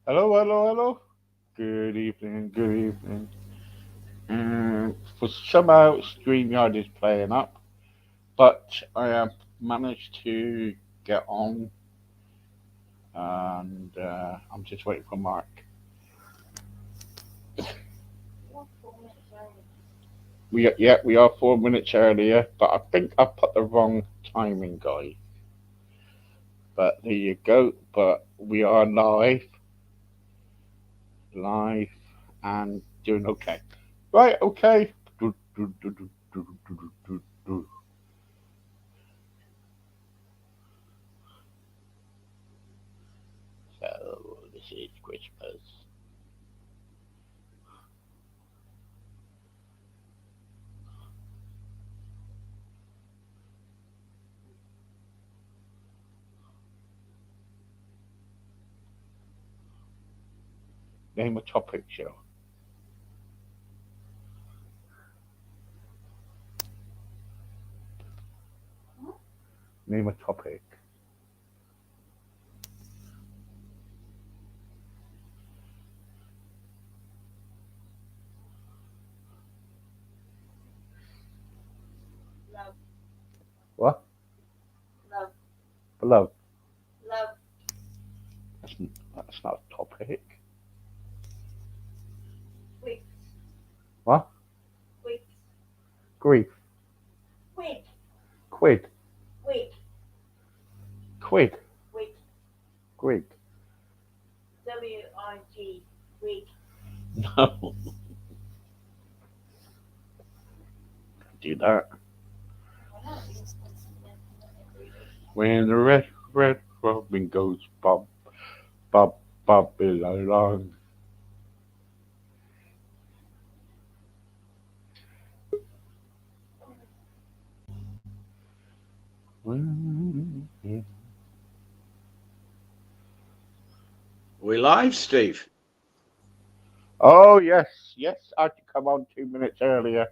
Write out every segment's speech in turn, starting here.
Hello, hello, hello. Good evening, good evening. For somehow StreamYard is playing up, but I have managed to get on, and I'm just waiting for Mark. We are 4 minutes earlier, but I think I put the wrong timing, guys. But there you go. But we are live, and doing okay. Right, okay. Do, do, do, do, do, do, do, do, do. So this is Christmas. Name a topic show. Name a topic. What? Love. That's, that's not a topic. What? Grief. Quid. Quid. Greek. No. Do that. When the red robin goes bob, bob, bob along. We live, Steve? Oh yes, yes. I had to come on 2 minutes earlier.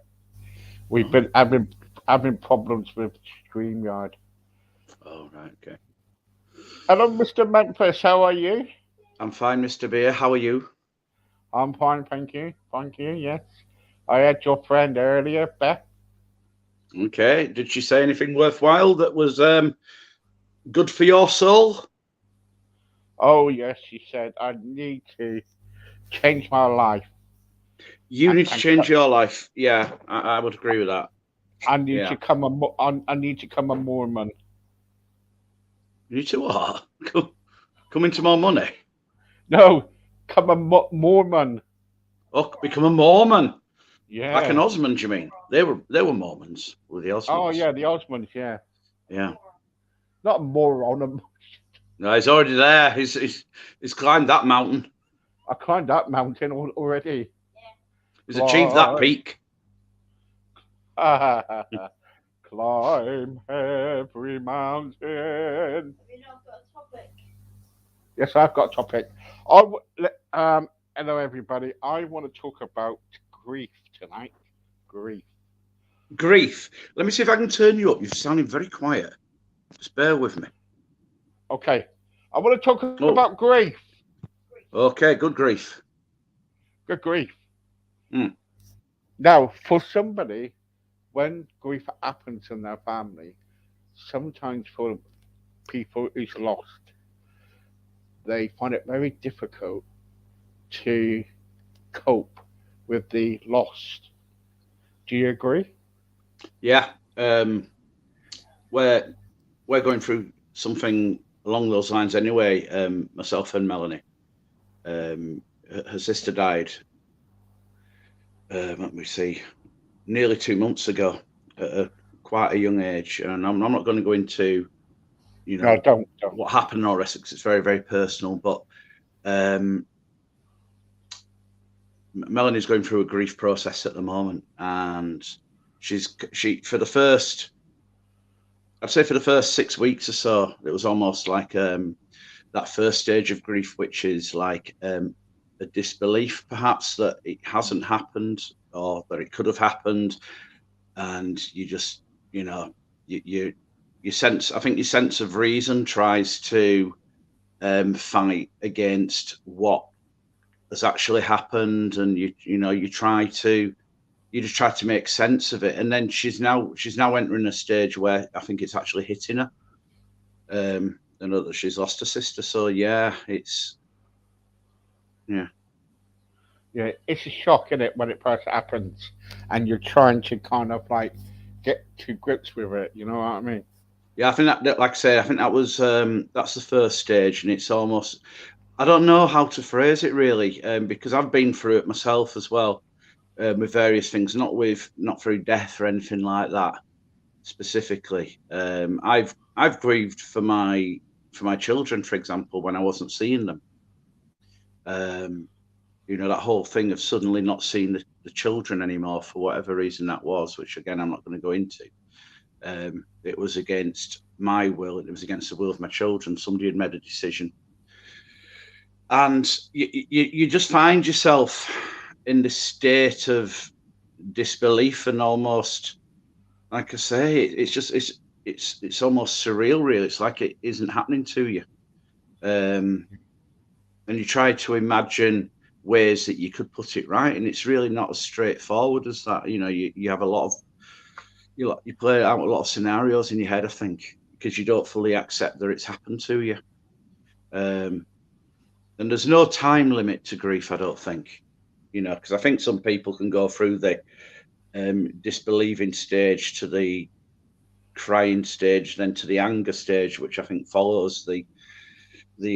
We've Oh, been having problems with StreamYard. oh, right, okay. Hello, Mr. Memphis. How are you? I'm fine, Mr. Beer. How are you? I'm fine, thank you. Thank you. Yes. I had your friend earlier, Beth. Okay. Did she say anything worthwhile that was good for your soul? Oh yes, she said I need to change my life. You I, need to and change your life. Yeah, I would agree with that. I need to Yeah. come I need to come a Mormon. You need to what? Come into more money. No, come a Mormon. Oh, become a Mormon. Like an Yeah. Osmond, you mean? They were Mormons with the Oh Osmonds. yeah, the Osmonds. Yeah. Yeah. Not a moron. No, he's already there. He's climbed that mountain. I climbed that mountain already. He's achieved that Climb. peak. Climb every mountain. Yes, I've got a topic. Hello everybody. I want to talk about grief tonight. Grief. Grief. Let me see if I can turn you up. You're sounding very quiet. Just bear with me. Okay. I want to talk about Oh, grief. okay. Good grief. Good grief. Hmm. Now, for somebody, when grief happens in their family, sometimes for people who's lost, they find it very difficult to cope with the loss. Do you agree? Yeah. We're we're going through something along those lines anyway. Myself and Melanie. Her sister died. Let me see. Nearly 2 months ago, at quite a young age, and I'm not going to go into you No, know don't. what happened and all the rest because it's very very personal. But um, Melanie's going through a grief process at the moment, and she for the first I'd say for the first 6 weeks or so, it was almost like that first stage of grief, which is like a disbelief, perhaps that it hasn't happened or that it could have happened, and you just, you know, you sense. I think your sense of reason tries to fight against what has actually happened, and you just try to make sense of it. And then she's now entering a stage where I think it's actually hitting her. I know that she's lost her sister, so yeah, it's Yeah, it's a shock, isn't it, when it first happens, and you're trying to kind of like get to grips with it. You know what I mean? yeah. I think that like I say, I think that was that's the first stage, and it's almost I don't know how to phrase it really, because I've been through it myself as well, with various things, not through death or anything like that specifically. I've grieved for my children, for example, when I wasn't seeing them. Um, that whole thing of suddenly not seeing the children anymore for whatever reason that was, which again I'm not going to go into. It was against my will. It was against the will of my children. Somebody had made a decision, and you just find yourself in this state of disbelief, and almost, like I say, it's almost surreal, really. It's like it isn't happening to you, and you try to imagine ways that you could put it right, and it's really not as straightforward as that. You have a lot of you play out a lot of scenarios in your head, I think, because you don't fully accept that it's happened to you. And there's no time limit to grief, I don't think. Because I think some people can go through the disbelieving stage to the crying stage, then to the anger stage, which I think follows the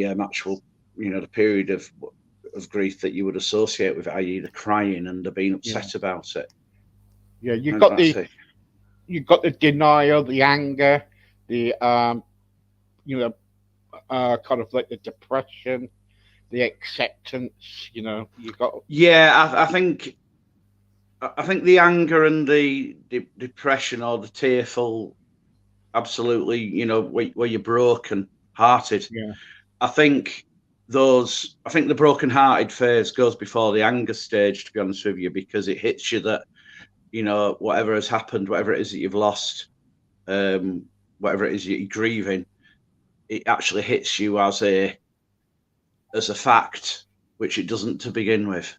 actual, the period of grief that you would associate with, i.e., the crying and the being Yeah, upset about it. yeah. And that's it. You got the denial, the anger, the you know, kind of like the depression, the acceptance. You got. Yeah, I think the anger and the depression or the tearful, absolutely, where you're broken hearted. Yeah, I think the broken hearted phase goes before the anger stage, to be honest with you, because it hits you that, whatever has happened, whatever it is that you've lost, whatever it is that you're grieving, it actually hits you as a fact, which it doesn't to begin with.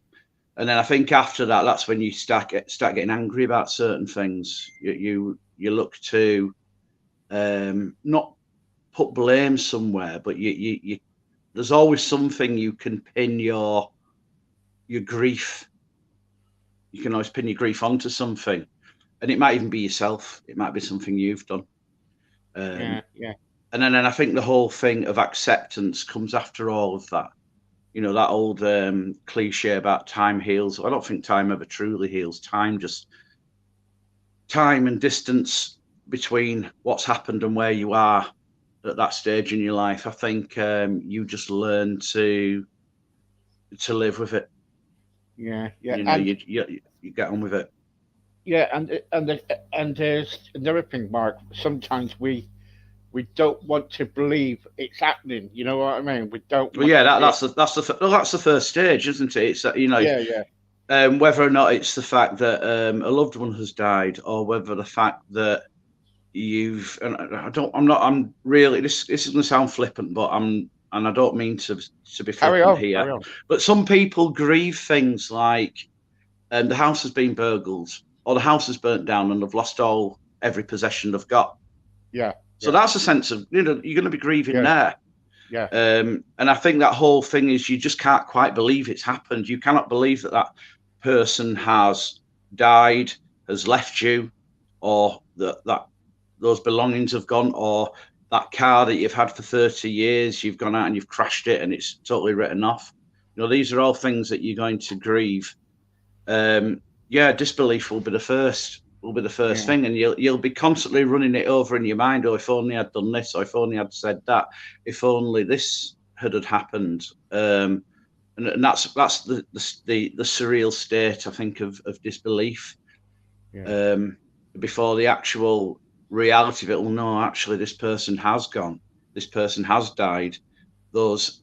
And then I think after that, that's when you start getting angry about certain things. You look to not put blame somewhere, but you there's always something you can pin your grief. You can always pin your grief onto something, and it might even be yourself. It might be something you've done. yeah, Um, yeah, and then I think the whole thing of acceptance comes after all of that. That old cliche about time heals. I don't think time ever truly heals. Time and distance between what's happened and where you are at that stage in your life. I think you just learn to live with it. yeah, yeah, You get on with it. yeah, and there's another thing, Mark. Sometimes we don't want to believe it's happening. You know what I mean? We don't Well, want yeah, to be. that's the first stage, isn't it? It's Yeah, yeah. whether or not it's the fact that a loved one has died, or whether the fact that you've and I'm really this is going to sound flippant, but I don't mean to be Carry flippant on, here, carry on. but some people grieve things like the house has been burgled, or the house has burnt down, and they've lost every possession they've got. Yeah, So yeah, that's a sense of, you're going to be grieving yeah, there. yeah, And I think that whole thing is, you just can't quite believe it's happened. You cannot believe that person has died, has left you, or that those belongings have gone, or that car that you've had for 30 years, you've gone out and you've crashed it and it's totally written off. These are all things that you're going to grieve. Yeah, disbelief will be the first yeah, thing, and you'll be constantly running it over in your mind. Oh, if only I'd done this, or if only I'd said that, if only this had happened. And that's the surreal state, I think, of disbelief, yeah, um, before the actual reality of it. Well, no, actually, this person has gone. This person has died. Those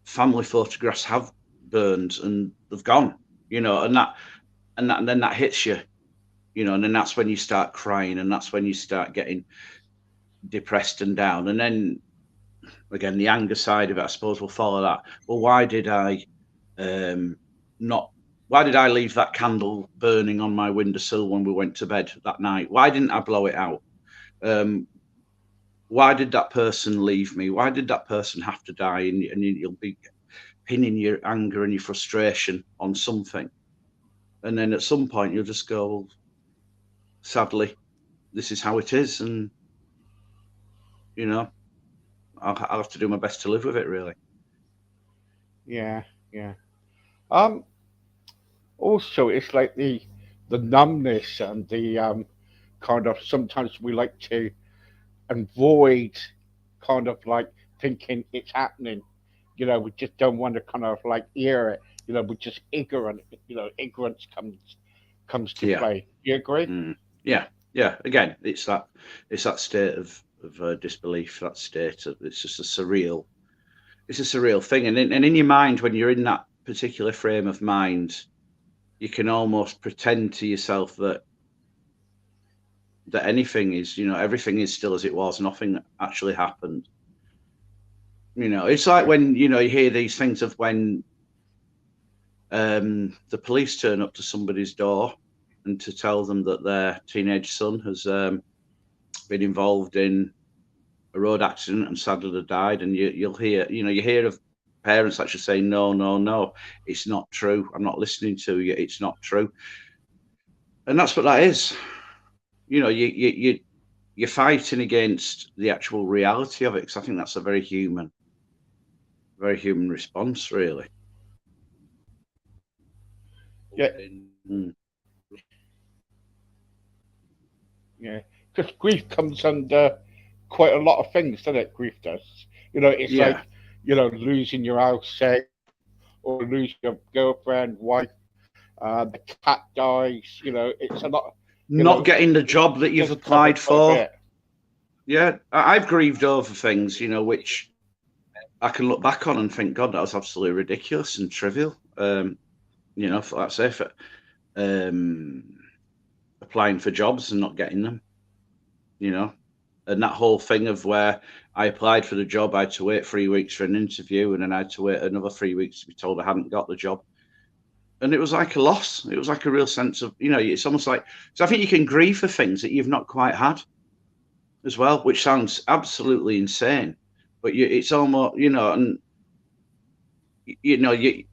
family photographs have burned and they've gone. And then that hits you. And then that's when you start crying, and that's when you start getting depressed and down. And then again, the anger side of it, I suppose, will follow that. Well, why did I not? Why did I leave that candle burning on my windowsill when we went to bed that night? Why didn't I blow it out? Why did that person leave me? Why did that person have to die? And you'll be pinning your anger and your frustration on something. And then at some point, you'll just go, well, sadly, this is how it is. And, you know, I'll have to do my best to live with it, really. Yeah, yeah. Um, Also, it's like the numbness and the kind of sometimes we like to avoid kind of like thinking it's happening. We just don't want to kind of like hear it. We're just ignorant. Ignorance comes to Yeah. play. You agree? Mm. Yeah. Yeah. Again, it's that state of disbelief, that state of, it's just it's a surreal thing. And in your mind, when you're in that particular frame of mind, you can almost pretend to yourself that anything is, everything is still as it was. Nothing actually happened. It's like Yeah. when, you hear these things of when the police turn up to somebody's door and to tell them that their teenage son has been involved in a road accident and sadly died. And you'll hear, you hear of parents actually saying, no, no, no, it's not true. I'm not listening to you. It's not true. And that's what that is. You're fighting against the actual reality of it, because I think that's a very human response, really. Yeah. Mm. Yeah. Because grief comes under quite a lot of things, doesn't it? Grief does. It's like Yeah, losing your house, say, or losing your girlfriend, wife. The cat dies. It's a lot. not getting the It job that you've does cover applied quite a for. bit. Yeah, I've grieved over things, which I can look back on and think, God, that was absolutely ridiculous and trivial. For, like I say, for um, applying for jobs and not getting them, and that whole thing of where I applied for the job, I had to wait 3 weeks for an interview, and then I had to wait another 3 weeks to be told I hadn't got the job. And it was like a loss. It was like a real sense of, it's almost like, so I think you can grieve for things that you've not quite had as well, which sounds absolutely insane. But it's almost, and you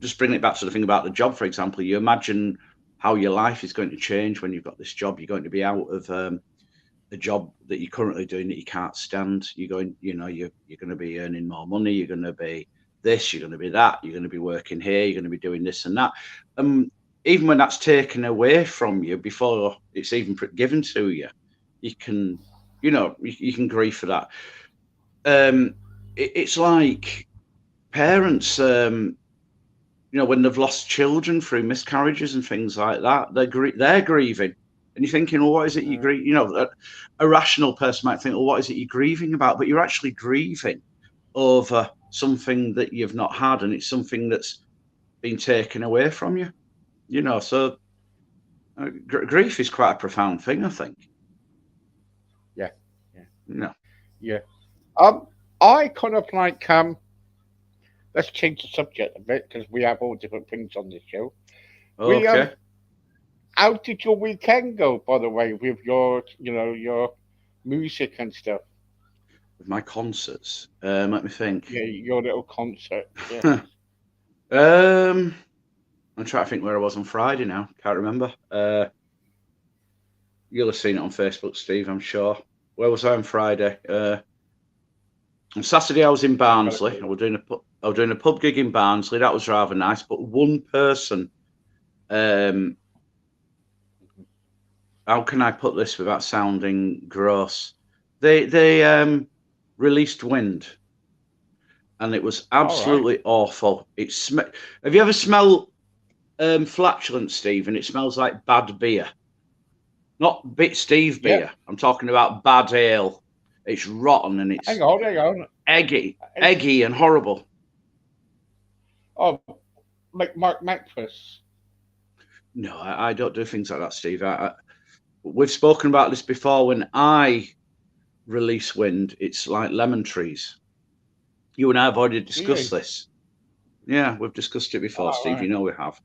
just bring it back to the thing about the job, for example. You imagine how your life is going to change when you've got this job. You're going to be out of a job that you're currently doing that you can't stand. You're going, you're going to be earning more money. You're going to be this. You're going to be that. You're going to be working here. You're going to be doing this and that. Even when that's taken away from you before it's even given to you, you can, you can grieve for that. It's like parents, when they've lost children through miscarriages and things like that, they're grieving. And you're thinking, well, what is it you grieve? A rational person might think, well, what is it you're grieving about? But you're actually grieving over something that you've not had, and it's something that's been taken away from you. So grief is quite a profound thing, I think. Yeah. Yeah. No. Yeah. Um, I kind of like Let's change the subject a bit because we have all different things on this show. We Okay. How did your weekend go, by the way, with your music and stuff? With my concerts, let me think. Yeah, your little concert. Yeah. I'm trying to think where I was on Friday now. Can't remember. You'll have seen it on Facebook, Steve, I'm sure. Where was I on Friday? On Saturday, I was in I got Barnsley. it. I was doing a pub gig in Barnsley. That was rather nice. But one person, um, how can I put this without sounding gross? They released wind, and it was All right. absolutely awful. Have you ever smelled flatulence, Steve? And it smells like bad beer. Not bit Steve Yeah. beer. I'm talking about bad ale. It's rotten and Hang it's on, hang on. It's eggy and horrible. oh, like Mark Memphis. No, I don't do things like that, Steve. We've spoken about this before. When I release wind, it's like lemon trees. You and I have already discussed Really? this. Yeah, we've discussed it before, Oh, Steve. right. You know we have.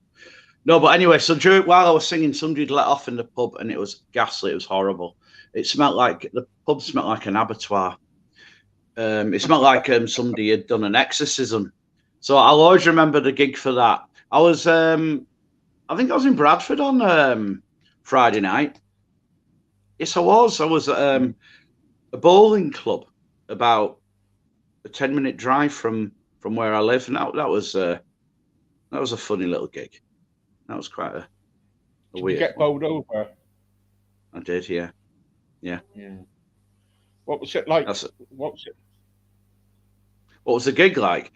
No, but anyway, so while I was singing, somebody had let off in the pub, and it was ghastly. It was horrible. It smelled like the pub smelled like an abattoir. It smelled like somebody had done an exorcism. So I'll always remember the gig for that. I think I was in Bradford on Friday night. Yes, I was. I was at a bowling club about a 10-minute drive from where I live, and that was a funny little gig. That was quite a Did you weird get one. bowled over? I did, yeah. Yeah. What was it like? That's What was it? what was the gig like?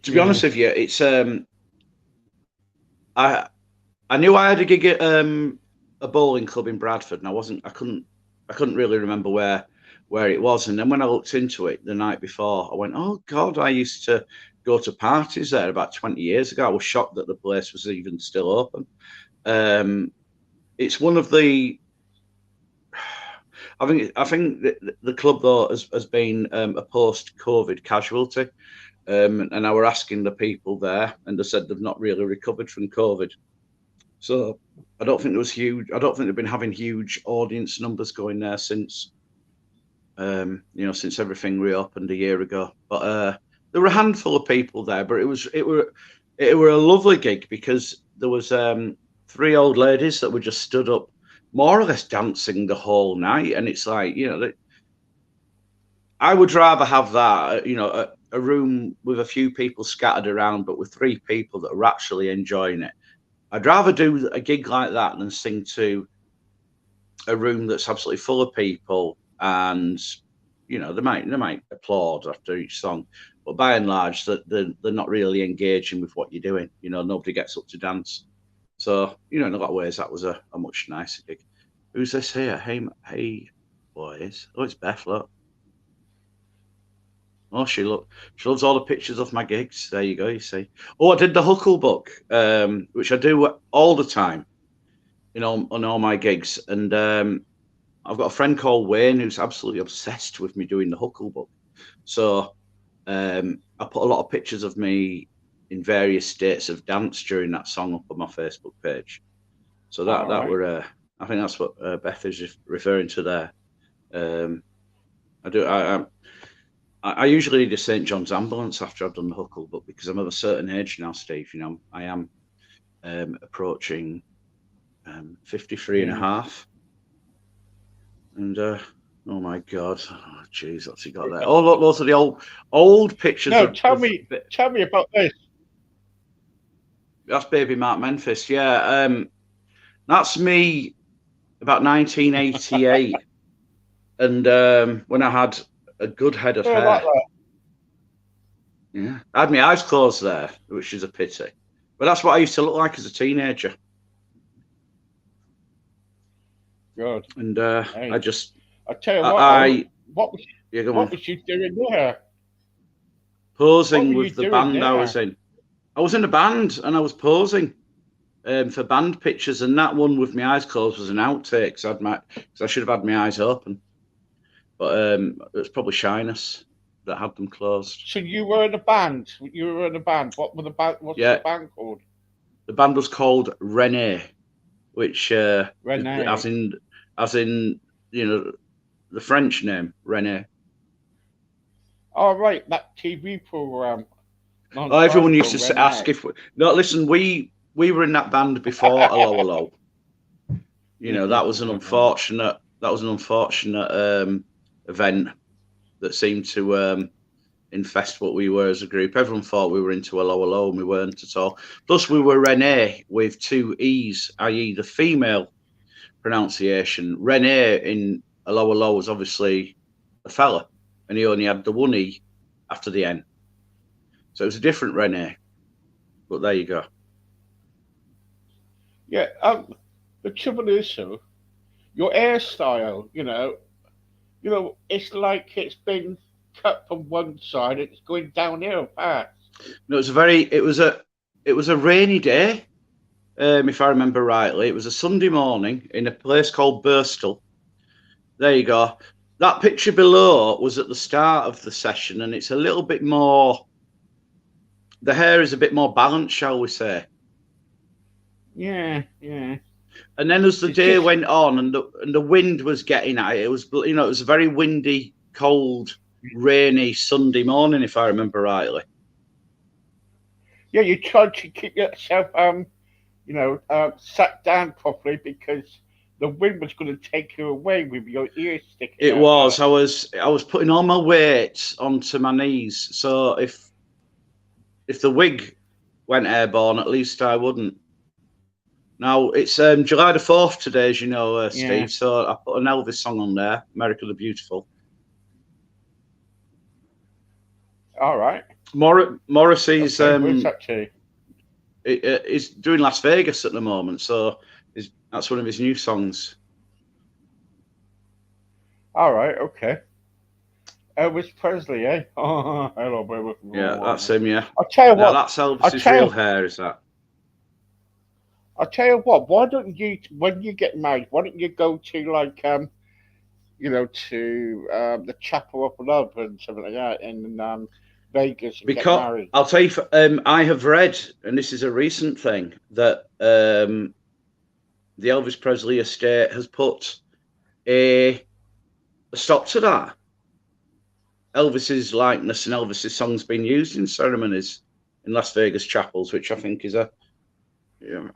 To be Yeah. honest with you, it's I knew I had a gig at a bowling club in Bradford, and I couldn't really remember where it was. And then when I looked into it the night before, I went, oh God, I used to go to parties there about 20 years ago. I was shocked that the place was even still open. It's one of the I think the club though has been a post-COVID casualty, and I were asking the people there, and they said they've not really recovered from COVID. So I don't think there was huge. I don't think they've been having huge audience numbers going there since since everything reopened a year ago. But there were a handful of people there, but it were a lovely gig because there was three old ladies that were just stood up, more or less dancing the whole night, and it's like I would rather have that, a room with a few people scattered around, but with three people that are actually enjoying it. I'd rather do a gig like that than sing to a room that's absolutely full of people, and they might applaud after each song, but by and large, they're not really engaging with what you're doing. Nobody gets up to dance. So in a lot of ways, that was a much nicer gig. Who's this here? Hey, boys. Oh, it's Beth. Look. Oh, she loves all the pictures of my gigs. There you go. You see. Oh, I did the Huckle book, which I do all the time, on all my gigs. And I've got a friend called Wayne who's absolutely obsessed with me doing the Huckle book. So I put a lot of pictures of me in various states of dance during that song up on my Facebook page. So that All right. were I think that's what Beth is referring to there. I usually need a St. John's ambulance after I've done the Huckle, but because I'm of a certain age now, Steve, I am approaching 53 and a half. And oh my God, jeez, what's he got there? Oh, look, those are the old pictures. No, tell me about this. That's baby Mark Memphis, yeah. That's me about 1988, and when I had a good head of hair. Like that. Yeah, I had my eyes closed there, which is a pity. But that's what I used to look like as a teenager. Good. And hey. I tell you what was you doing there? Posing with the band I was in. I was in a band and I was posing for band pictures, and that one with my eyes closed was an outtake because I should have had my eyes open. But it was probably shyness that had them closed. So you were in a band. What were the band? What's the band called? The band was called Renee, which Renee, as in the French name Renee. Oh right, that TV program. Everyone used to ask if listen. We were in that band before Hello Hello. That was an unfortunate. Event that seemed to infest what we were as a group. Everyone thought we were into Hello Hello, and we weren't at all. Plus, we were Renee with two E's, i.e. the female pronunciation. Renee in Hello Hello was obviously a fella, and he only had the one E after the N. So it was a different Renee. But there you go. Yeah, the trouble is, so your hairstyle, it's like it's been cut from one side, it's going downhill fast. No, it was a rainy day, if I remember rightly. It was a Sunday morning in a place called Birstall. There you go. that picture below was at the start of the session, and it's a little bit more. The hair is a bit more balanced, shall we say? Yeah, yeah. And then as the It's day just went on, and the wind was getting at it, it was it was a very windy, cold, rainy Sunday morning, if I remember rightly. yeah. You tried to keep yourself sat down properly because the wind was going to take you away with your ears sticking It out was. there. I was putting all my weight onto my knees, so if the wig went airborne, at least I wouldn't. Now it's July the 4th today, as you know, Yeah. Steve. So I put an Elvis song on there, "America the Beautiful." All right. Morrissey's Okay. Where's that to? he's doing Las Vegas at the moment, so that's one of his new songs. All right. Okay. Elvis Presley, eh? Oh, hello, baby. Yeah, that's him. Yeah, I'll tell you now what. that's I'll Elvis's tell real you. hair. Is that? I'll tell you what. Why don't you, when you get married, why don't you go to to the Chapel of Love and something like that in Vegas and get Because married? I'll tell you, I have read, and this is a recent thing, that the Elvis Presley estate has put a stop to that. Elvis's likeness and Elvis's songs being used in ceremonies in Las Vegas chapels, which I think is I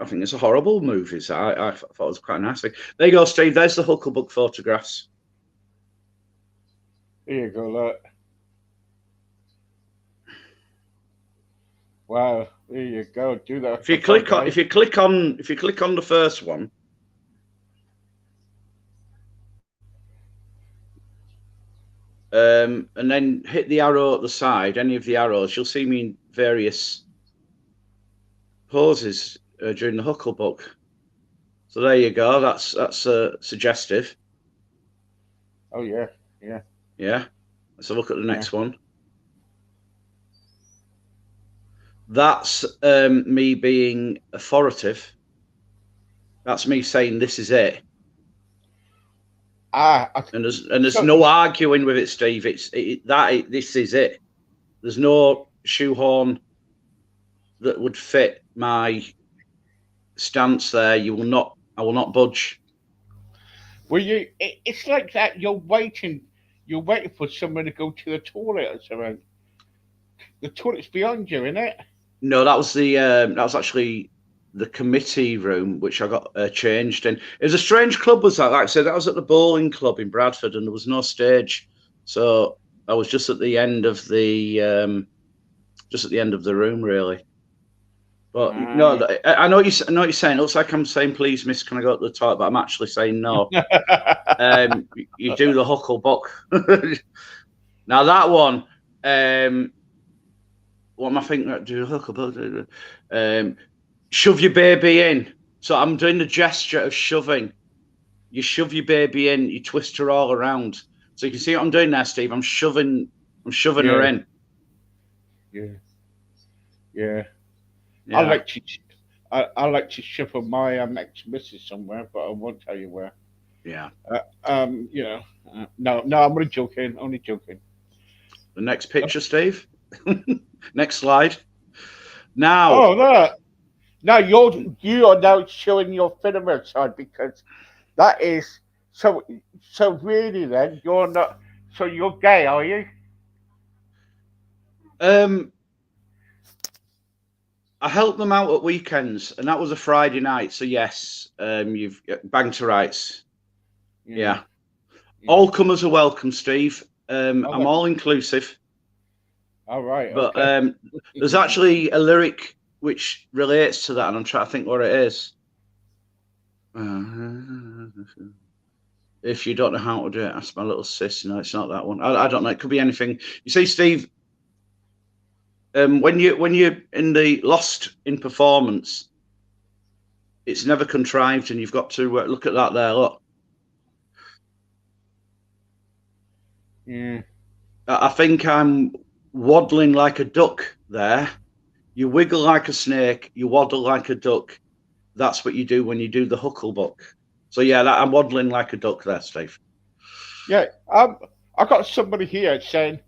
think it's a horrible move. I thought it was quite a nice thing. There you go, Steve. There's the Hucklebuck photographs. Here you go, look. Wow, there you go. Do that. If you click on the first one, and then hit the arrow at the side, any of the arrows, you'll see me in various poses during the Hucklebuck. So there you go. That's suggestive. Oh yeah, yeah. Yeah. Let's have a look at the next one. That's me being authoritative. That's me saying this is it. And there's no arguing with it, Steve. This is it. There's no shoehorn that would fit my stance there. I will not budge. Well, it's like that. You're waiting for someone to go to the toilet or something. The toilet's beyond you, isn't it? No, that was actually the committee room, which I got changed in. It was a strange club, was that? Like I said, that was at the bowling club in Bradford, and there was no stage, so I was just at the end of the room, really. But no, I know what you're saying. It looks like I'm saying, "Please, miss, can I go to the toilet?" But I'm actually saying no. You do the Hucklebuck. Now that one, what am I thinking? Do the Hucklebuck? Shove your baby in. So I'm doing the gesture of shoving. You shove your baby in. You twist her all around. So you can see what I'm doing there, Steve. I'm shoving her in. Yeah. Yeah. I like to shove my ex missus somewhere, but I won't tell you where. Yeah. No, I'm only joking. Only joking. The next picture, Steve. Next slide. Now. Oh, that. Now you are now showing your filament side because that is so. So really, then you're not. So you're gay, are you? I help them out at weekends, and that was a Friday night. So yes, you've banged to rights. Yeah. All comers are welcome, Steve. I'm all inclusive. All right. But okay. There's actually a lyric which relates to that, and I'm trying to think what it is. If you don't know how to do it, ask my little sis. No, it's not that one. I don't know. It could be anything. You see, Steve, when you're in the lost in performance, it's never contrived, and you've got to look at that there. Look. Yeah. I think I'm waddling like a duck there. You wiggle like a snake, you waddle like a duck. That's what you do when you do the Hucklebuck. So yeah, I'm waddling like a duck there, Steve. Yeah. I got somebody here saying,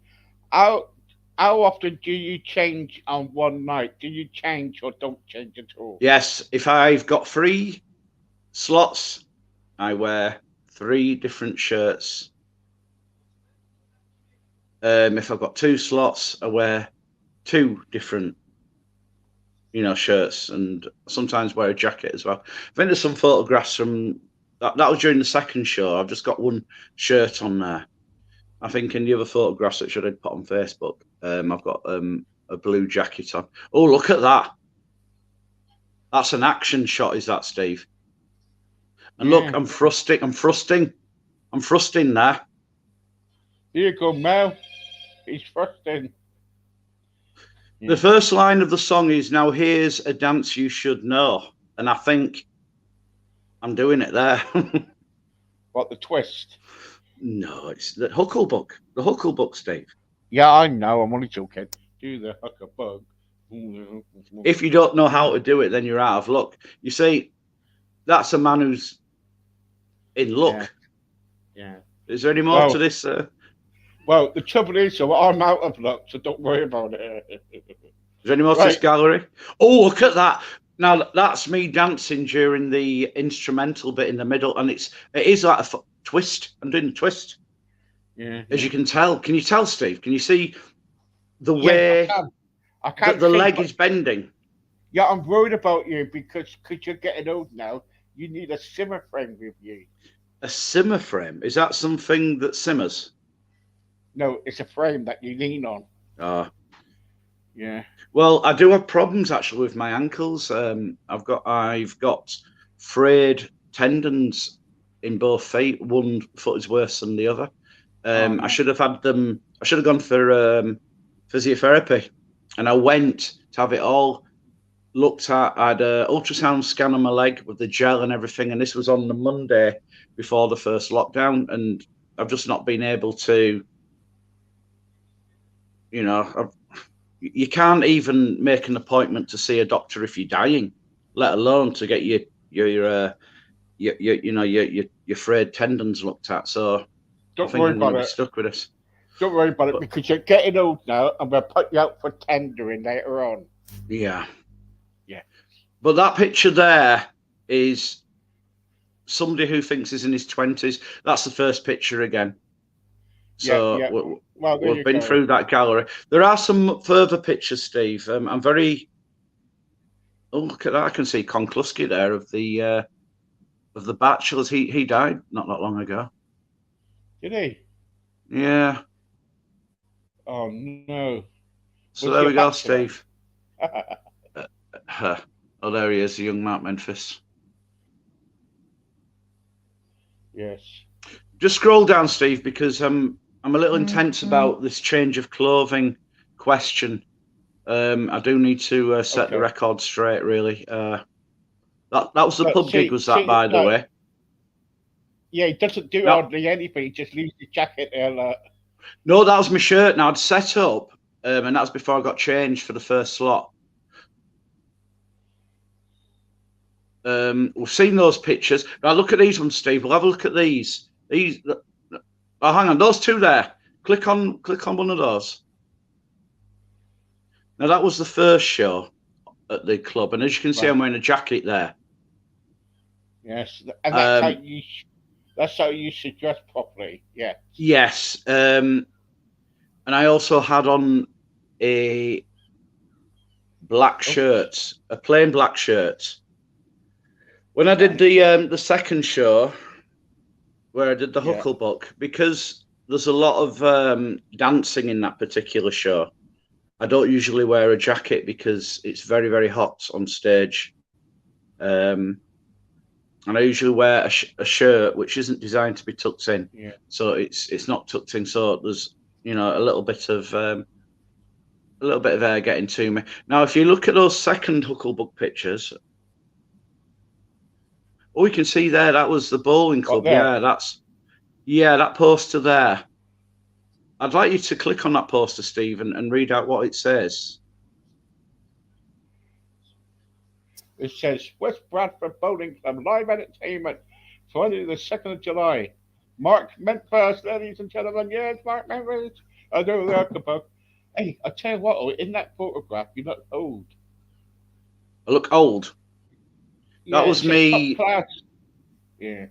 how how often do you change on one night? Do you change or don't change at all? Yes, if I've got 3 slots, I wear 3 different shirts. If I've got 2 slots, I wear 2 different, shirts, and sometimes wear a jacket as well. I think there's some photographs from that was during the second show. I've just got one shirt on there. I think in the other photographs that should have put on Facebook, I've got a blue jacket on. Oh, look at that! That's an action shot, is that, Steve? And look, Yeah. I'm thrusting. I'm thrusting there. Here you go, Mel. He's first in. The Yeah. first line of the song is, "Now here's a dance you should know," and I think I'm doing it there. What the twist? No, it's the Hucklebuck. The Hucklebuck, Steve. Yeah, I know. I'm only joking. Do the huckabug. If you don't know how to do it, then you're out of luck. You see, that's a man who's in Yeah. luck. Yeah. Is there any more to Well, this? well. The trouble is, so I'm out of luck, so don't worry about it. Is there any more to this Right. gallery? Oh, look at that! Now that's me dancing during the instrumental bit in the middle, and it is like a twist. I'm doing the twist, Yeah. as Yeah. you can tell. Can you tell, Steve? Can you see the Yes, I way can. I that can't the see, leg but is bending? yeah, I'm worried about you because you're getting old now. You need a simmer frame with you. A simmer frame, is that something that simmers? No, it's a frame that you lean on. Uh, Yeah. well, I do have problems actually with my ankles. I've got frayed tendons in both feet. One foot is worse than the other. Oh I no. should have had them. I should have gone for physiotherapy, and I went to have it all looked at. I had an ultrasound scan on my leg with the gel and everything, and this was on the Monday before the first lockdown, and I've just not been able to. You can't even make an appointment to see a doctor if you're dying, let alone to get your frayed tendons looked at. So I Don't think worry I'm going to about be it. stuck with this. Don't worry about it But because you're getting old now, and we'll put you out for tendering later on. yeah, Yeah. but that picture there is somebody who thinks he's in his 20s. That's the first picture again. Yeah. So Yeah. Well, there we've you been go. through that gallery. There are some further pictures, Steve. I'm very. Oh, look at that! I can see Conclusky there of the Bachelors. He died not that long ago. Did he? Yeah. Oh no. So Was there he a we go, bachelor? Steve. Oh, there he is, the young Mark Memphis. Yes. Just scroll down, Steve, because I'm a little intense about this change of clothing question. I do need to set the Okay. record straight, really. That was the Look, pub gig, see, was that, by the look, way? yeah, he doesn't do No, hardly anything. He just leaves the jacket there. Look. no, that was my shirt. Now I'd set up, and that was before I got changed for the first slot. We've seen those pictures. Now look at these ones, Steve. We'll have a look at these. Oh, hang on, those two there. Click on one of those. Now that was the first show at the club, and as you can see, Right. I'm wearing a jacket there. Yes, and Um, that's how you should dress properly. Yeah. yes, and I also had on a black Oh, shirt, a plain black shirt. When I did right. the second show, where I did the Yeah. Hucklebuck, because there's a lot of dancing in that particular show. I don't usually wear a jacket because it's very, very hot on stage. And I usually wear a shirt which isn't designed to be tucked in, Yeah. so it's not tucked in. So there's a little bit of air getting to me. Now, if you look at those second Hucklebuck pictures, we can see there that was the bowling What club. there? Yeah, that poster there. I'd like you to click on that poster, Steve, and read out what it says. It says West Bradford Bowling Club live entertainment, Friday the 2nd of July. Mark Memphis, ladies and gentlemen. Yes, Mark Memphis. I know that about. Hey, I tell you what, oh, in that photograph, you look old. I look old. That Yeah, it was says top me. class. Yeah,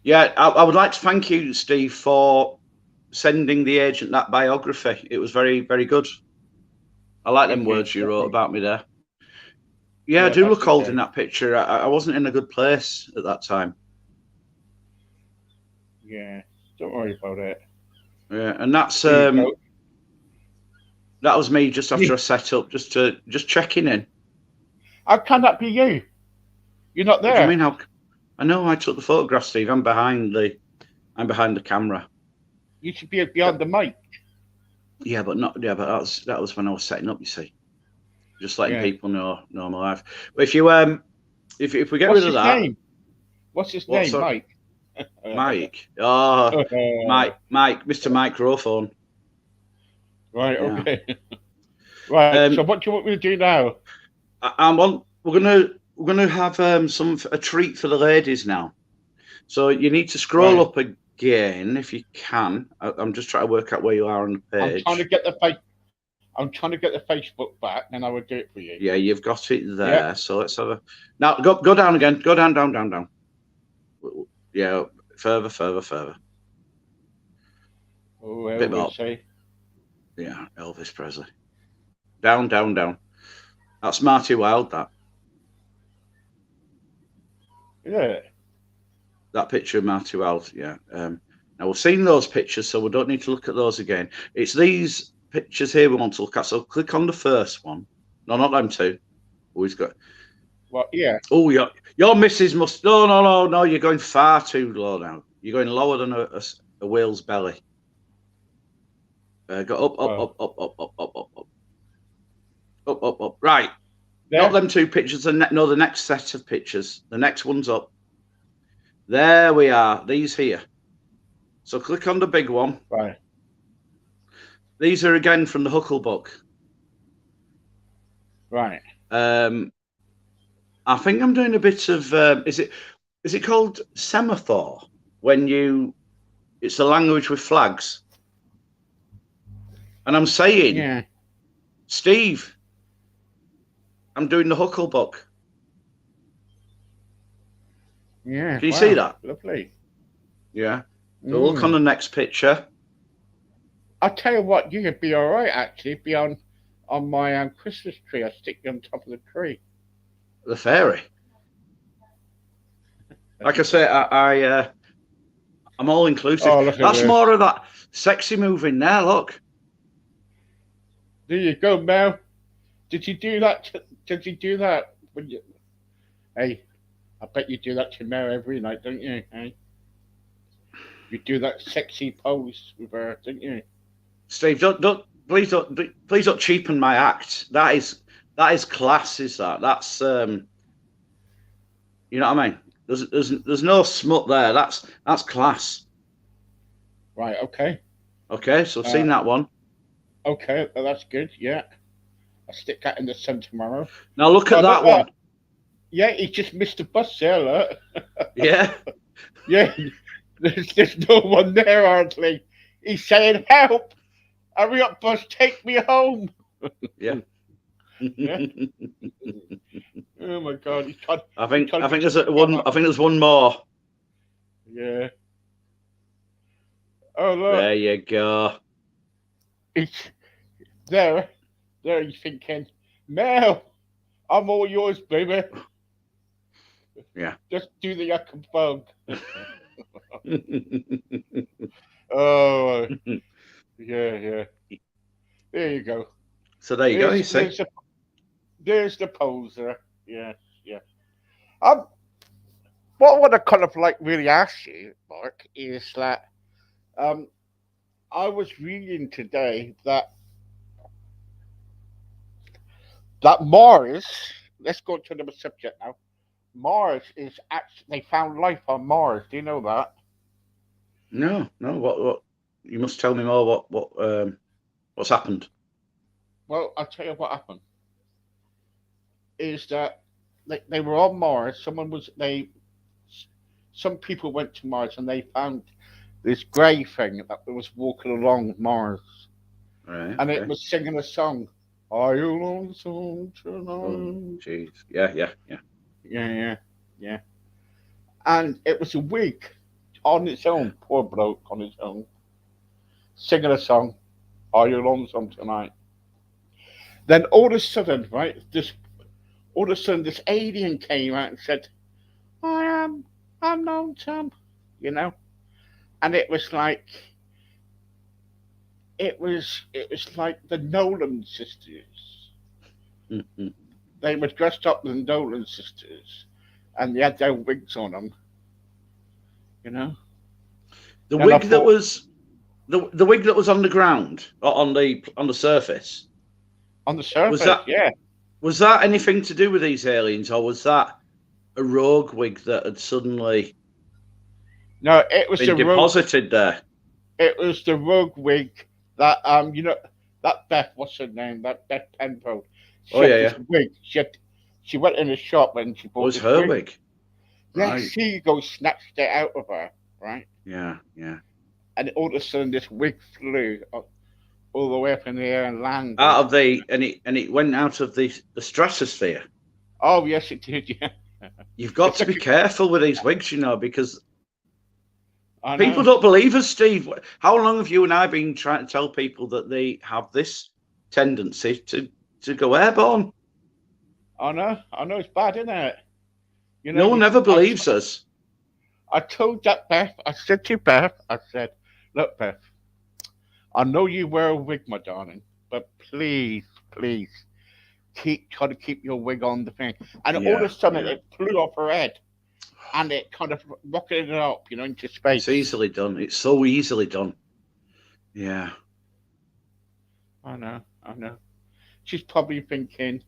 Yeah, I would like to thank you, Steve, for sending the agent that biography. It was very, very good. I like them thank you. words you wrote Lovely. about me there. Yeah, I Yeah, do that's look old okay. in that picture. I wasn't in a good place at that time. Yeah, don't worry about it. Yeah, and that's There you go. that was me just Yeah. after I set up, just checking in. How can that be you? You're not What do you there. mean? How? I know I took the photograph, Steve. I'm behind the camera. You should be beyond the mic. Yeah, but not yeah, but that was when I was setting up. You see, just letting Yeah. people know I'm alive. But if we get rid What's of his that, name? What's his what's name? that? Mike. Mike. Oh, Mike, Mr. Microphone. Right. Yeah. Okay. Right. So Um, what do you want me to do now? I want we're gonna have a treat for the ladies now. So you need to scroll Right. up again if you can. I'm just trying to work out where you are on the I'm trying to page. get the face. I'm trying to get the Facebook back, then I will do it for you. Yeah, you've got it Yeah. there. So let's have a now. Go down again. Go down, down, down, down. Yeah, further, further, further. Oh, Bit Elvis, more. say. Yeah, Elvis Presley. Down, down, down. That's Marty Wilde. Yeah. That picture of Marty Wilde. Yeah. Now we've seen those pictures, so we don't need to look at those again. It's these pictures here we want to look at. So click on the first one. No, not them two. Oh, he's got. Well, yeah. Oh, your missus must. No, no, no, no. You're going far too low now. You're going lower than a whale's belly. Go up, up, Well, up, up, up, up, up, up, up, up, up, up. Right. Not there. them two pictures. No, the next set of pictures. The next one's up. There we are. These here. So click on the big one. Right. These are again from the Huckle book. Right. I think I'm doing a bit of. Is it called semaphore when you? It's a language with flags, and I'm saying, Yeah. Steve, I'm doing the Huckle book. Yeah. Can you see Wow. that? Lovely. Yeah. So look on Mm. the next picture. I'll tell you what. You could be all right actually. Be on my Christmas tree. I stick you on top of the tree. The fairy. Like I say, I'm all inclusive. Oh, look at That's this. more of that sexy move in there. Look. There you go, Mel. Did you do that? Did you do that? When you, hey, I bet you do that to Mel every night, don't you? Hey, you do that sexy pose with her, don't you? Steve, please don't cheapen my act. That is class. Is that? That's you know what I mean? There's no smut there. That's class. Right. Okay. Okay, so I've Uh, seen that one. okay. That's good. Yeah. I'll stick that in the sun tomorrow. Now look at Oh, look. that one. Yeah, he just missed the bus there. Look. Yeah. Yeah. There's no one there, hardly. He's saying, "Help! Hurry up, bus. Take me home." Yeah. Yeah. Oh my God. I He's think trying I to think be there's so one. clever. I think there's one more. Yeah. Oh look. There you go. He's there. There. He's thinking, Mel, I'm all yours, baby. Yeah. Just do the yuck and bug. Oh, yeah, yeah. There you go. So there you go. You There's see. there's the there's the poser. Yeah, yeah. Um, what I want to kind of like really ask you, Mark, is that um, I was reading today that Mars. Let's go to the subject now. Mars is actually they found life on Mars. Do you know that? No, no. What? You must tell me more. What's happened? Well, I'll tell you what happened. Is that they were on Mars. Someone was some people went to Mars and they found this grey thing that was walking along Mars, Right. and it Okay. was singing a song. Are you lonesome Oh, tonight? jeez. Yeah. Yeah. Yeah. Yeah, yeah, yeah. And it was a wig on its own, poor bloke on its own, singing a song. Are you lonesome tonight? Then all of a sudden, right, this alien came out and said, I am, I'm lonesome, you know? And it was like the Nolan sisters. Mm-hmm. They were dressed up as the Nolan sisters, and they had their wigs on them, you know. The Then I wig that thought, was the wig that was on the ground or on the surface on the was surface, that yeah, was that anything to do with these aliens, or was that a rogue wig that had suddenly no, it was been the rogue, deposited there? it was the rogue wig that that Beth, what's her name? That Beth Penfold. Oh She yeah, had this yeah. wig. She went in the shop and she It bought was this her wig. wig, Yeah, right? Seagull snatched it out of her, right? Yeah, yeah. And all of a sudden, this wig flew all the way up in the air and landed. Out of the and it went out of the stratosphere. Oh yes, it did. Yeah, You've got it's to be like careful with these wigs, because I people know, don't believe us, Steve. How long have you and I been trying to tell people that they have this tendency to go airborne? I know. It's bad, isn't it? You know, No one you. ever believes us. I told that Beth. I said to Beth, I said, look, Beth, I know you wear a wig, my darling, but please, please, try to keep your wig on the thing. And all of Yeah, a sudden, yeah. it flew off her head, and it kind of rocketed up, into It's space. easily done. It's so easily done. Yeah. I know. She's probably thinking,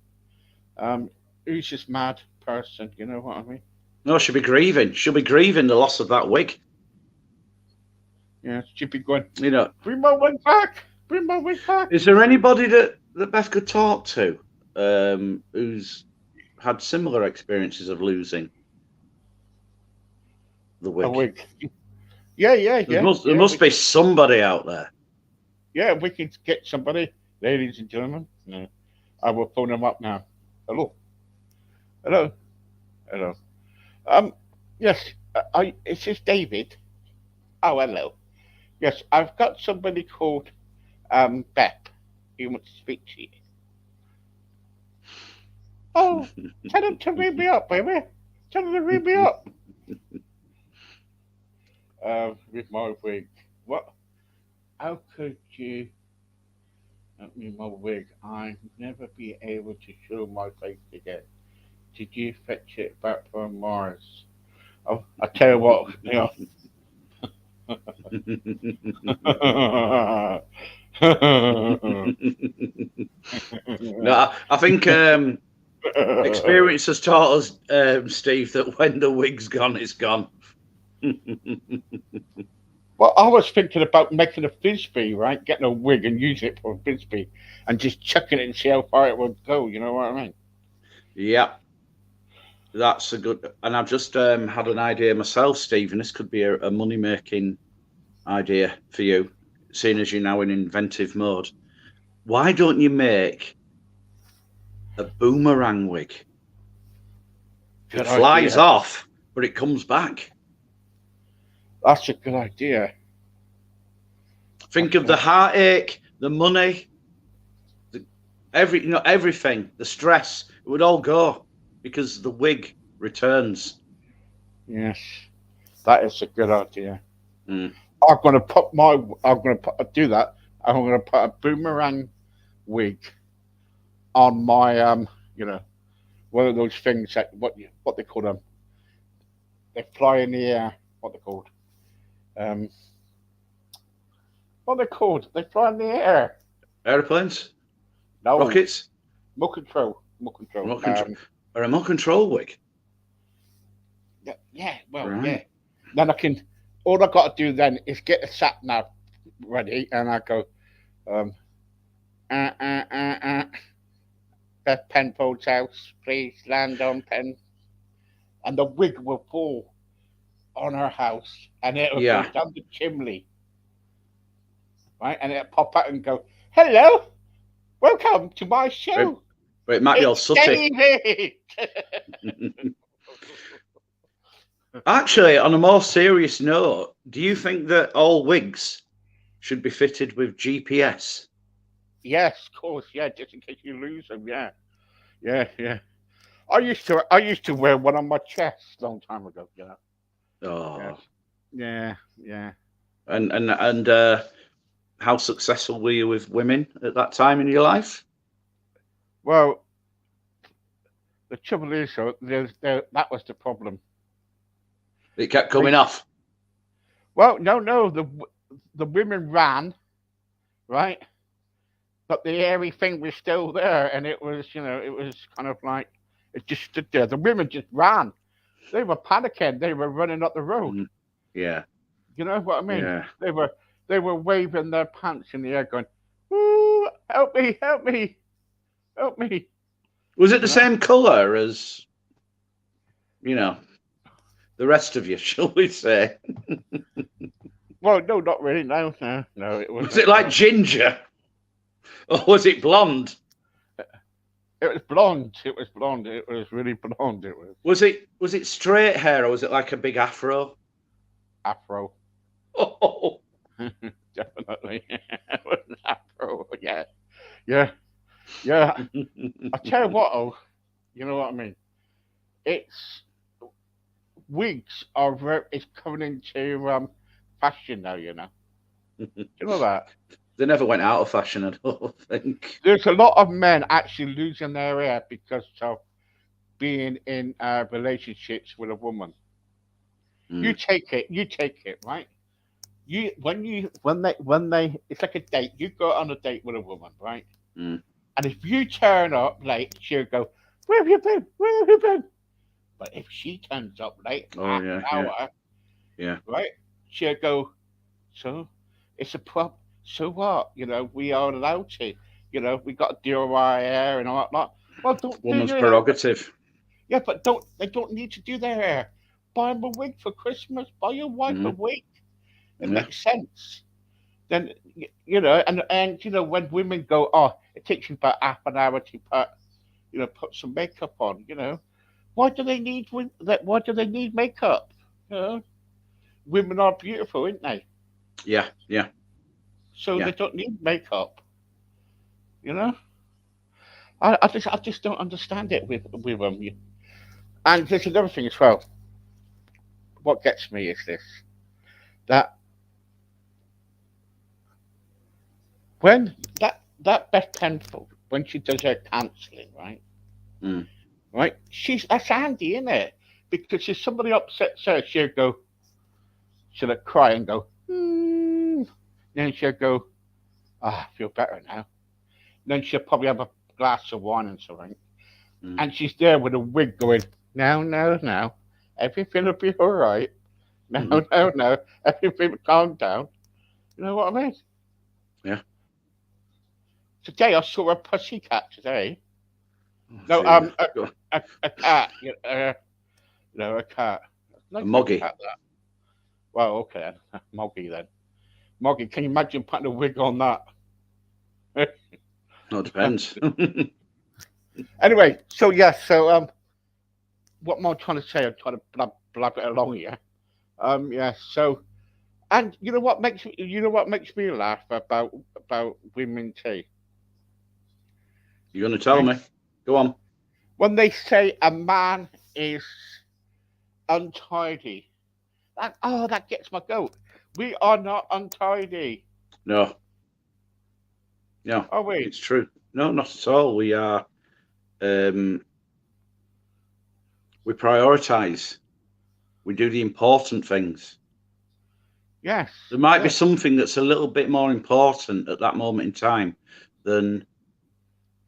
who's this mad person? You know what I mean? No, she'll be grieving. She'll be grieving the loss of that wig. Yeah, she'd be going, You know, bring my wig back, bring my wig back. is there anybody that Beth could talk to, who's had similar experiences of losing the A wig? wig. Yeah, yeah, There yeah, must there yeah. must be somebody out there. Yeah, we can get somebody, ladies and gentlemen. No, I will phone them up now. Hello, hello, hello. Um, yes. Is this David? Oh, hello. Yes, I've got somebody called Beth. He wants to speak to you. Oh, tell him to ring me up, baby. Tell him to ring me up. With my wig. What? How could you? With my wig, I'd never be able to show my face again. Did you fetch it back from Mars? Oh, I tell you what, No, I think experience has taught us, Steve, that when the wig's gone, it's gone. Well, I was thinking about making a frisbee, right? Getting a wig and using it for a frisbee, and just chucking it and see how far it would go. You know what I mean? Yeah, that's a good. And I've just had an idea myself, Steve, and this could be a money making idea for you, seeing as you're now in inventive mode. Why don't you make a boomerang wig? It Good flies idea. off, but it comes back. That's a good idea. Think of the heartache, the money, everything, the stress. It would all go because the wig returns. Yes, that is a good idea. Mm. I'm gonna put my. I'm gonna do that. I'm gonna put a boomerang wig on my one of those things that what they call them. They fly in the air. What they called? Um, what they called? They fly in the air. Airplanes, No, rockets, remote control. Remote control. remote control, a remote control wig. Yeah, yeah. Well, yeah. Right. Then I can. All I got to do then is get the sat nav ready, and I go. Um, uh, uh, uh, uh. Beth Penfold's house, please land on Pen, and the wig will fall on her house, and it would go Yeah. down the chimney, right? And it'd pop out and go, "Hello, welcome to my But, show. but it might be all It's sooty. David." Actually, on a more serious note, do you think that all wigs should be fitted with GPS? Yes, of course, yeah, just in case you lose them, yeah, yeah, yeah. I used to wear one on my chest a long time ago, you know. Yes, Oh, yeah, yeah. and how successful were you with women at that time in your life? Well, the trouble is, though, that was the problem. It kept They, coming off. well, no, no, the women ran, right, but the airy thing was still there, and it was, it was kind of like it just stood there. The women just ran. They were panicking. They were running up the road. Mm, yeah, You know what I mean? yeah. They were they were waving their pants in the air, going, "Ooh, help me, help me, help me!" Was it the You know? same colour as, you know, the rest of you, shall we say? Well, no, not really. No, no, no. It Was it wasn't. like No, ginger? Or was it blonde? it was blonde. It was blonde. It was really blonde. It was Was it straight hair or was it like a big afro? afro. Oh, Definitely, it was afro. Yeah, yeah, yeah. I tell you what, oh, you know what I mean? It's wigs are very. It's coming into fashion now. You know. You know that. they never went out of fashion, I don't think. There's a lot of men actually losing their hair because of being in relationships with a woman. Mm, You take it, right? When they it's like a date. You go on a date with a woman, right? mm. And if you turn up late, she'll go, "Where have you been? Where have you been?" But if she turns up late, Oh, half an yeah, yeah, hour, yeah. right? She'll go, "So it's a prop. So what? We are allowed to. We got to do our hair and all that. Well, don't do Woman's your hair. prerogative. Yeah, but they don't need to do their hair. Buy them a wig for Christmas. Buy your wife a Mm, wig. It yeah. makes sense. Then and when women go, oh, it takes you about half an hour to put some makeup on. Why do they need that? Why do they need makeup? You know, women are beautiful, aren't they? Yeah, yeah, So yeah. they don't need makeup. You know, I just don't understand it with them. And there's another thing as well. What gets me is this: that when that Beth Penfold, when she does her counselling, right, Mm, right, that's handy, isn't it? Because if somebody upsets her, she'll cry and go, then she'll go, I feel better now. Then she'll probably have a glass of wine and something, mm, and she's there with a wig going, now, now, now, everything will be all right. Now, mm, now, now, everything will calm down. You know what I mean? yeah. Today I saw a pussycat today. Oh, No, dear. a cat. A cat. A Nice little moggy. cat. That. Well, okay then. Moggy then. Moggy, can you imagine putting a wig on that? No, it depends. Anyway, so yeah, so what am I trying to say? I'm trying to blab it along here. Yeah. So, and you know what makes me laugh about women tea You're going to tell me? Go on. when they say a man is untidy. That gets my goat. We are not untidy, No, no, are we? it's true. No, not at all. We are. Um, we prioritise. We do the important things. Yes, There might be yes. something that's a little bit more important at that moment in time than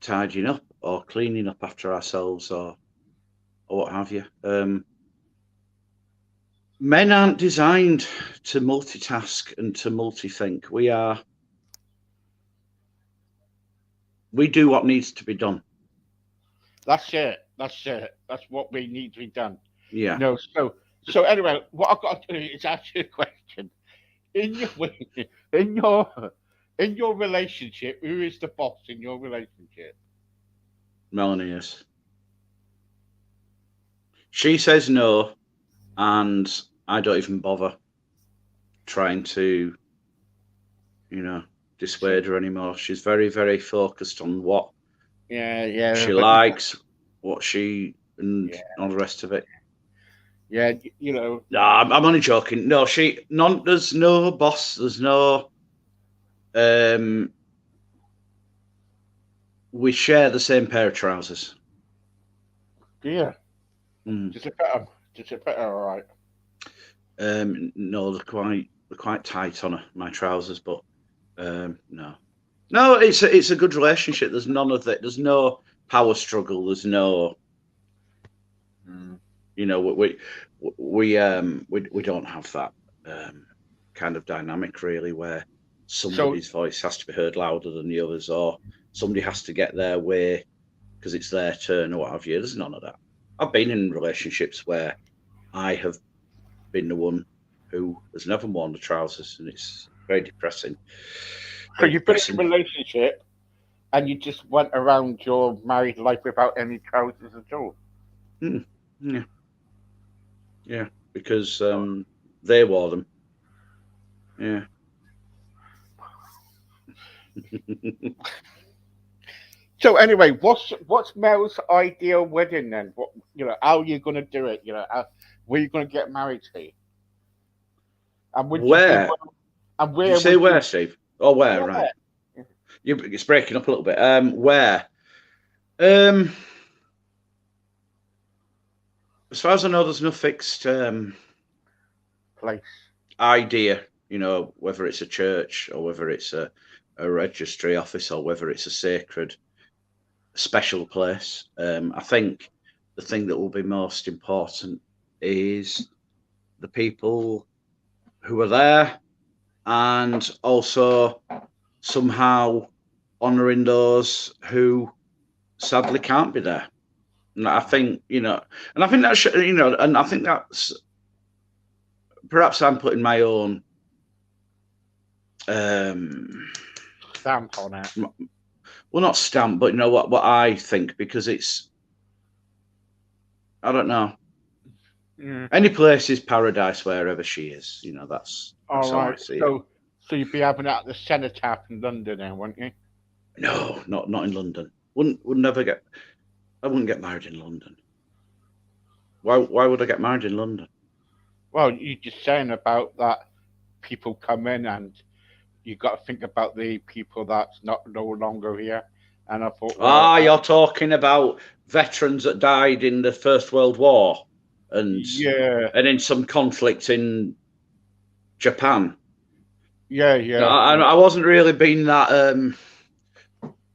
tidying up or cleaning up after ourselves or what have you. Men aren't designed to multitask and to multi-think. We do what needs to be done. That's it. That's it. That's what we need to be done. Yeah. So So anyway, what I've got to do is ask you a question. In your in your in your relationship, who is the boss in your relationship? Melanie is. She says no, and I don't even bother trying to, dissuade her anymore. She's very, very focused on what Yeah, she but likes, what she and yeah, all the rest of it. yeah, you know, No, I'm only joking. No, there's no boss. There's no. We share the same pair of trousers. yeah. Mm. Does it fit 'em? Does it fit her all right? No, they're quite tight on her, my trousers, but no, it's a good relationship. There's none of that. There's no power struggle. There's no, Mm. we don't have that kind of dynamic really, where So, somebody's voice has to be heard louder than the others, or somebody has to get their way because it's their turn or what have you. There's none of that. I've been in relationships where I have been the one who has never worn the trousers, and it's very depressing. so Very you've been in depressing. a relationship and you just went around your married life without any trousers at all. Mm, yeah, yeah, because they wore them. Yeah. So anyway, what's Mel's ideal wedding then? What how are you gonna do it? Where you gonna get married to? And would you be Where? one- and Did you where say would where, you? Steve? Oh, where? Yeah, Right. It's breaking up a little bit. Where? Um, as far as I know, there's no fixed place. idea. Whether it's a church or whether it's a registry office or whether it's a sacred special place. I think the thing that will be most important is the people who are there, and also somehow honouring those who sadly can't be there. And I think, and I think that's, and I think that's perhaps I'm putting my own Stamp on it. well, not stamp, but what I think, because I don't know. Yeah. Any place is paradise wherever she is. That's All how I right. see it. So you'd be having it at the Cenotaph in London, then, wouldn't you? No, not in London. Would never get. I wouldn't get married in London. Why would I get married in London? Well, you're just saying about that people come in and you got to think about the people that's not no longer here. And I thought, well, You're talking about veterans that died in the First World War and yeah, in some conflict in Japan. yeah, No, yeah, yeah, I wasn't really being that.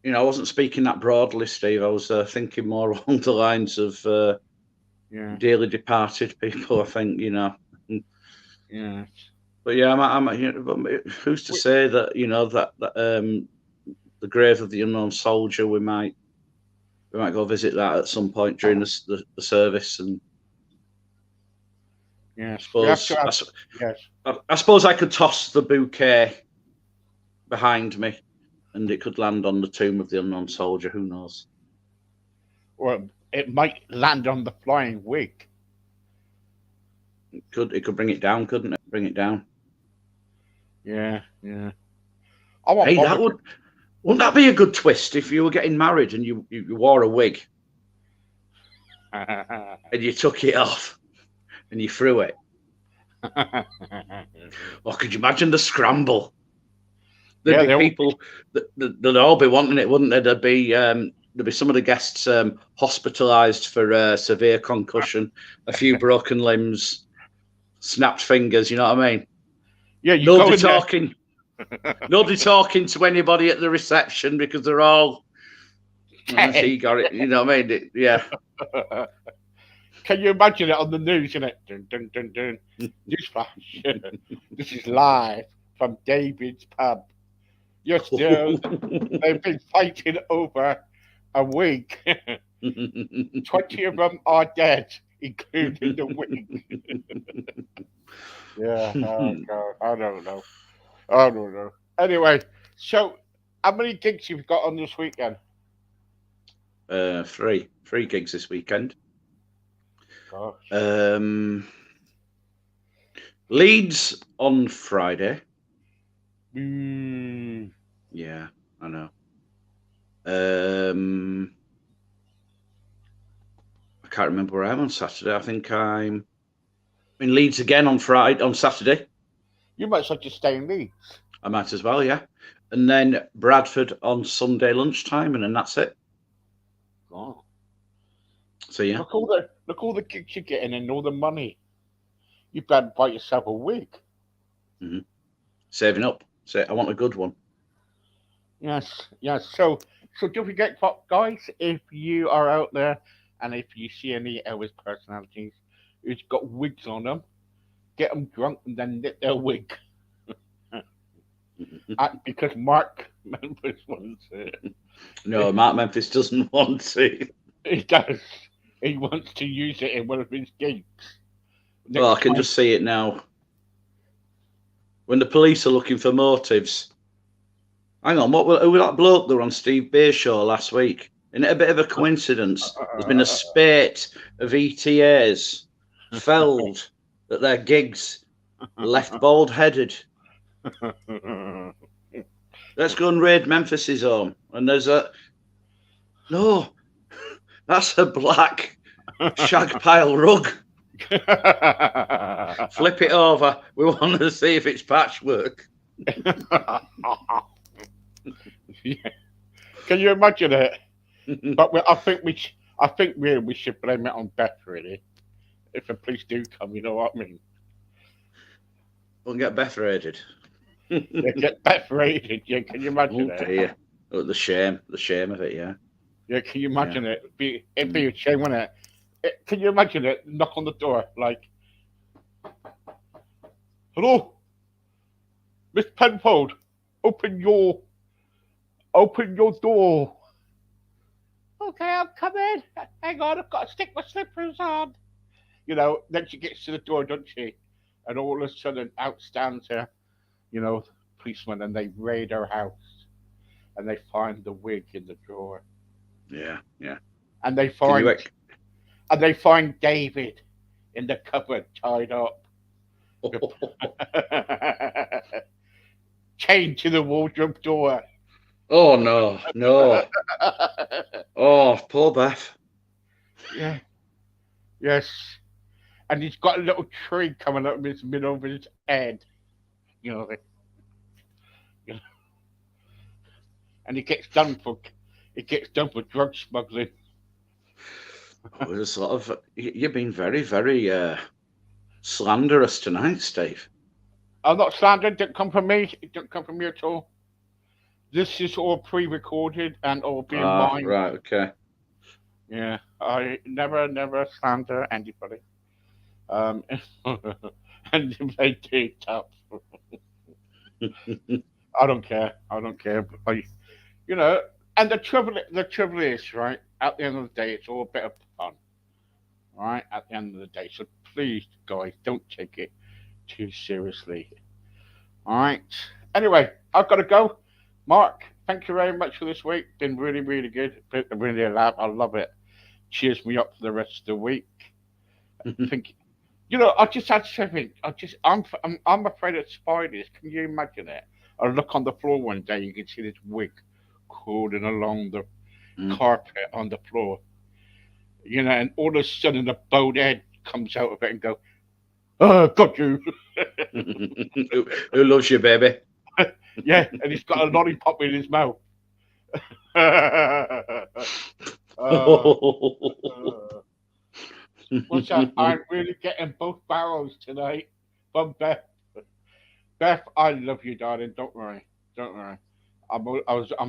I wasn't speaking that broadly, Steve. I was thinking more along the lines of yeah, dearly departed people. I think. yeah. But yeah, but who's to say that that the grave of the unknown soldier, we might go visit that at some point during the service, and Yes, I we have to suppose have. Yes. I suppose I could toss the bouquet behind me, and it could land on the tomb of the unknown soldier. Who knows? Or it might land on the flying wig. It could bring it down, couldn't it? Bring it down. Yeah, yeah. I won't Hey, bother. wouldn't that be a good twist if you were getting married and you wore a wig and you took it off and you threw it? Or could you imagine the scramble? There'd be people that'd all be wanting it, wouldn't there? There'd be some of the guests hospitalised for severe concussion, a few broken limbs, snapped fingers. You know what I mean? Yeah, you go in talking. Nobody talking to anybody at the reception because they're all. He got it. You know what I mean? Yeah. Can you imagine it on the news? Isn't it? Dun, dun, dun, dun. Newsflash. This is live from David's pub. You're still. They've been fighting over a wig. 20 of them are dead. including the wig. Yeah, oh God, I don't know. I don't know. Anyway, so how many gigs you've got on this weekend? Three gigs this weekend. Gosh. Leeds on Friday. Mm, Yeah, I know. I can't remember where I am on Saturday. I think I'm in Leeds again on Saturday. you might as well just stay in Leeds. I might as well, yeah. And then Bradford on Sunday lunchtime, and then that's it. Oh. So yeah, Look all the gigs you're getting and all the money. You better buy yourself a wig. saving up. So I want a good one. Yes, yes. So don't forget, guys, if you are out there and if you see any Elvis personalities who's got wigs on them, get them drunk and then knit their wig. Because Mark Memphis wants it. No, Mark Memphis doesn't want to. He does. He wants to use it in one of his gigs. Well, I can just see it now. When the police are looking for motives. Hang on, who was that bloke that were on Steve Beer's show last week? Isn't it a bit of a coincidence? There's been a spate of ETAs felled at their gigs, left bald-headed. Let's go and raid Memphis's home. And there's no, that's a black shag pile rug. Flip it over. We want to see if it's patchwork. Yeah. Can you imagine it? But I think we should blame it on Beth, really. If the police do come, you know what I mean. We'll get Beth raided. Yeah, get Beth raided. Yeah, can you imagine it? Yeah. Oh, the shame of it. Yeah. Yeah, can you imagine it? It'd be a shame, wouldn't it? Can you imagine it? Knock on the door, like, hello, Miss Penfold, open your door. Okay, I'm coming. Hang on, I've got to stick my slippers on. You know, then she gets to the door, doesn't she? And all of a sudden, out stands her, policeman, and they raid her house, and they find the wig in the drawer. Yeah. And they find David in the cupboard tied up. Chained to the wardrobe door. Oh no. Oh, poor Beth. Yeah. Yes. And he's got a little tree coming up in his middle of his head. And he gets done for drug smuggling. You've been very, very slanderous tonight, Steve. I'm not slandering. It didn't come from me. It didn't come from me at all. This is all pre-recorded and all being mine. Right. Okay. Yeah, I never slander anybody. And if they do, tough. I don't care. And the trouble is, right? At the end of the day, it's all a bit of fun, right? At the end of the day, so please, guys, don't take it too seriously. All right. Anyway, I've got to go. Mark, thank you very much for this week. Been really, really good. Really loud. I love it. Cheers me up for the rest of the week. I think, I just had something. I'm afraid of spiders. Can you imagine it? I look on the floor one day, you can see this wig crawling along the carpet on the floor. And all of a sudden a bowed head comes out of it and go, "Oh, got you." Who loves you, baby? Yeah, and he's got a lollipop in his mouth. What's that? I'm really getting both barrels tonight from Beth. Beth, I love you, darling. Don't worry. I'm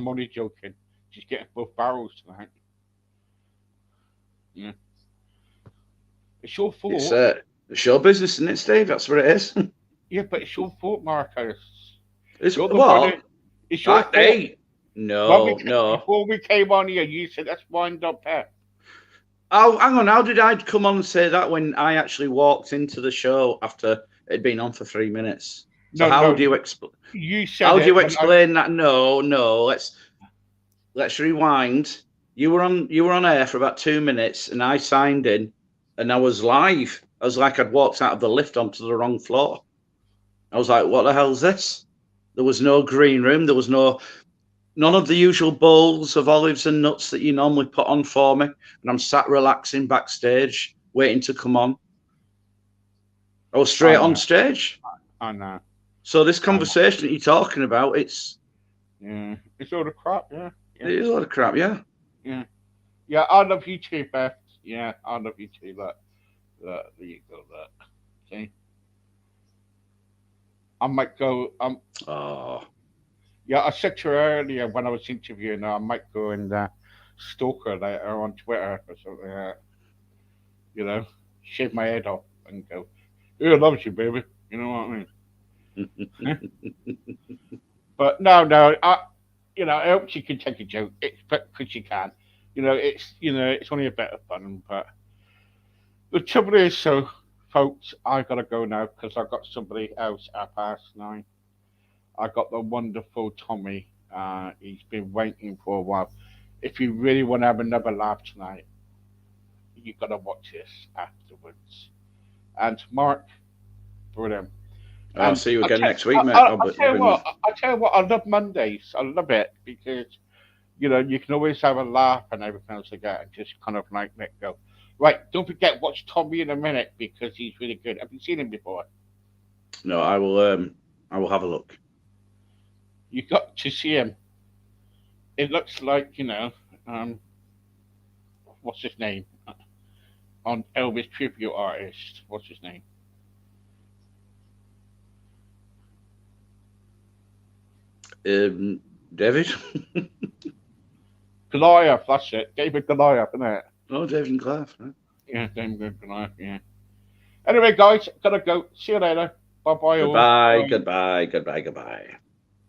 only joking. She's getting both barrels tonight. Yeah. It's your fault. It's your business, isn't it, Steve? That's what it is. Yeah, but it's your fault, Marcus. It's your fault. Hey, no. Before we came on here, you said let's wind up Beth. Oh, hang on. How did I come on and say that when I actually walked into the show after it had been on for 3 minutes? So No, how no, do you explain? you said How do it you when I. explain that? No, no. Let's rewind. You were on air for about 2 minutes, and I signed in, and I was live. I was like I'd walked out of the lift onto the wrong floor. I was like, what the hell's this? There was no green room. There was none of the usual bowls of olives and nuts that you normally put on for me. And I'm sat relaxing backstage, waiting to come on. I was I straight on know, stage. I know, So this I know. conversation that you're talking about, Yeah, it's all the crap. Yeah, it yeah, is a lot of crap, yeah. yeah, yeah. I love you too, Beth. Yeah, I love you too. There you go. Look, see, I might go. Oh, Yeah, I said to her earlier when I was interviewing her, I might go and stalk her later on Twitter or something. You know, shave my head off and go, "Who loves you, baby?" You know what I mean? But no, no, I hope she can take a joke. It's because she can. It's only a bit of fun. But the trouble is, so folks, I gotta go now because I got somebody else at past 9. I got the wonderful Tommy. He's been waiting for a while. If you really want to have another laugh tonight, you gotta watch this afterwards. And Mark, brilliant. I'll And see you I again tell, next week, mate. I tell you what, I love Mondays. I love it because you can always have a laugh and everything else like that, and just kind of like let go. Right, don't forget watch Tommy in a minute because he's really good. Have you seen him before? No, I will have a look. You got to see him. It looks like what's his name on Elvis tribute artist. What's his name? David? Goliath. That's it. David Goliath, isn't it? Oh, David and Clive. Right? Yeah, David Goliath. Yeah. Anyway, guys, gotta go. See you later. Bye bye all. Goodbye, Bye. goodbye, goodbye, goodbye.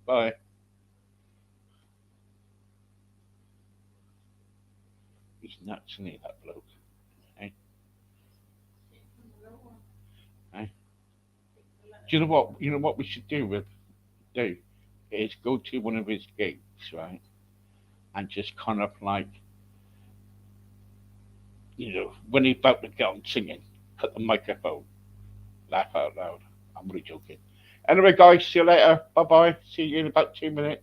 Bye. He's nuts, isn't he, that bloke? Hey, hey. Do you know what? You know what we should do is go to one of his gigs, right, and just kind of like, when he's about to get on singing, cut the microphone, laugh out loud. I'm really joking. Anyway, guys, see you later. Bye bye. See you in about 2 minutes.